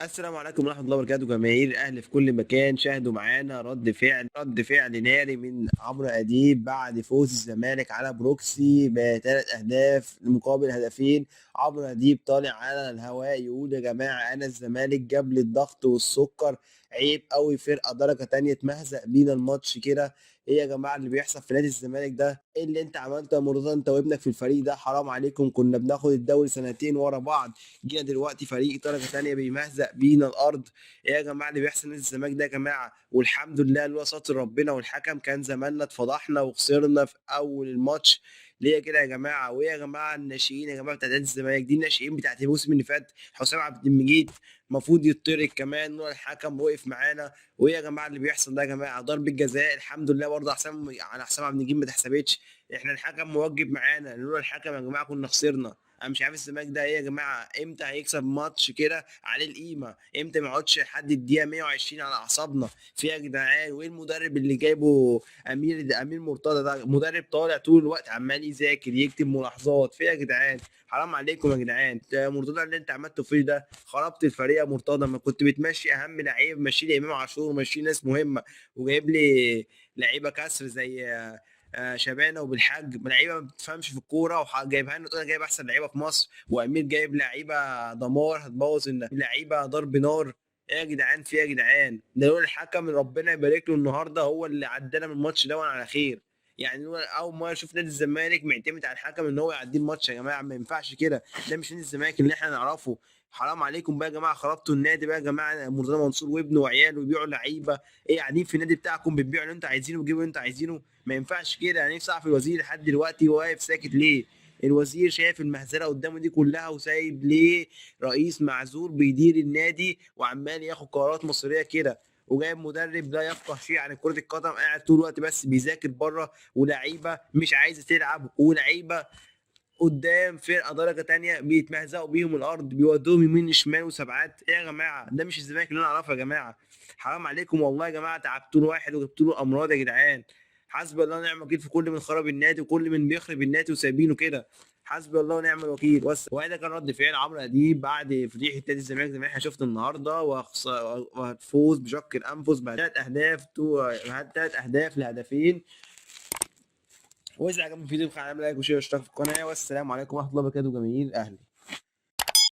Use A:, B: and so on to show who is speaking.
A: السلام عليكم ورحمة الله وبركاته. جماهير الأهلي في كل مكان شاهدوا معانا رد فعل ناري من عمرو أديب بعد فوز الزمالك على بروكسي بثلاث أهداف مقابل هدفين. عمرو أديب طالع على الهواء يقول يا جماعة أنا الزمالك جاب لي الضغط والسكر، عيب قوي فرقة درجة تانية تمهزق بينا الماتش كده. ايه يا جماعة اللي بيحصل في نادي الزمالك ده؟ ايه اللي انت عملته يا مرتضى انت وابنك في الفريق ده؟ حرام عليكم، كنا بناخد الدوري سنتين ورا بعض، جينا دلوقتي فريق درجه تانيه بيمهزق بينا الارض. ايه يا جماعه اللي بيحصل نادي الزمالك ده يا جماعه؟ والحمد لله لولا ستر ربنا والحكم كان زماننا اتفضحنا وخسرنا في اول الماتش. ليه كده يا جماعه؟ وايه يا جماعه الناشئين يا جماعه بتاعت نادي الزمالك دي؟ الناشئين بتاعت الموسم اللي فات حسام عبد المجيد المفروض يطرد كمان لولا الحكم وقف معانا. وايه يا جماعه اللي بيحصل ده يا جماعه؟ ضربه جزاء الحمد لله برضه حسام عبد المجيد ما اتحسبتش. احنا الحكم موجب معانا، لولا الحكم يا جماعه كنا خسرنا. انا مش عارف الزمالك ده ايه يا جماعه، امتى هيكسب ماتش كده عليه القيمه؟ امتى ما يقعدش لحد الدقيقه 120 على اعصابنا فيها يا جدعان؟ وايه المدرب اللي جايبه امير مرتضى ده؟ مدرب طالع طول الوقت عمال يذاكر يكتب ملاحظات فيها يا جدعان. حرام عليكم يا جدعان، انت يا مرتضى اللي انت عملته فيه ده خربت الفريق يا مرتضى. ما كنت بتمشي اهم لعيب، مشي لي امام عاشور ومشي ناس مهمه، وجايب لي لعيبه كسر زي شبانه وبالحاج، لعيبه ما بتفهمش في الكوره وجايبها لنا تقول أنا جايب احسن لعيبه في مصر، وامير جايب لعيبه دمار هتبوظ لعيبه ضرب نار. ايه يا جدعان في ايه يا جدعان؟ ده لولا الحكم ربنا يبارك له النهارده هو اللي عدانا من الماتش ده على خير. يعني لولا اول ما اشوف نادي الزمالك معتمد على الحكم ان هو يعدي الماتش يا جماعه، ما ينفعش كده، ده مش نادي الزمالك اللي احنا نعرفه. حرام عليكم بقى يا جماعه، خربتوا النادي بقى يا جماعه. مرتضى منصور وابنه وعياله بيبيعوا لعيبه، ايه قاعدين في النادي بتاعكم بتبيعوا اللي انتوا عايزينه وتجيبوا اللي انتوا عايزينه؟ ما ينفعش كده. يعني نفسي اعرف الوزير لحد دلوقتي واقف ساكت ليه؟ الوزير شايف المهزله قدامه دي كلها وسايب ليه رئيس معزول بيدير النادي وعمال ياخد قرارات مصيريه كده، وجايب مدرب لا يفقه شيء عن كره القدم قاعد طول الوقت بس بيذاكر بره، ولاعيبه مش عايزه تلعب، ولاعيبه قدام فرقه درجه تانية بيتمهزقوا بيهم الارض، بيودوهم يمين شمال وسبعات. ايه يا جماعه؟ ده مش الزمالك اللي انا اعرفه يا جماعه. حرام عليكم والله يا جماعه، تعبتوا له واحد وجبتوا له امراض يا جدعان. حسبي الله ونعم الوكيل في كل من خرب النادي وكل من بيخرب النادي وسايبينه كده. حسبي الله ونعم الوكيل. بس وهذا كان رد فعل عمرو اديب بعد فضيحه نادي الزمالك زي ما احنا شفنا النهارده، وهتفوز بشق الانفس بثلاث اهداف، ثلاث اهداف لهدفين. واذا عجبكم الفيديو خلينا نعمل لايك وشير واشتراك في القناه، والسلام عليكم ورحمه الله وبركاته جماهير الاهلي.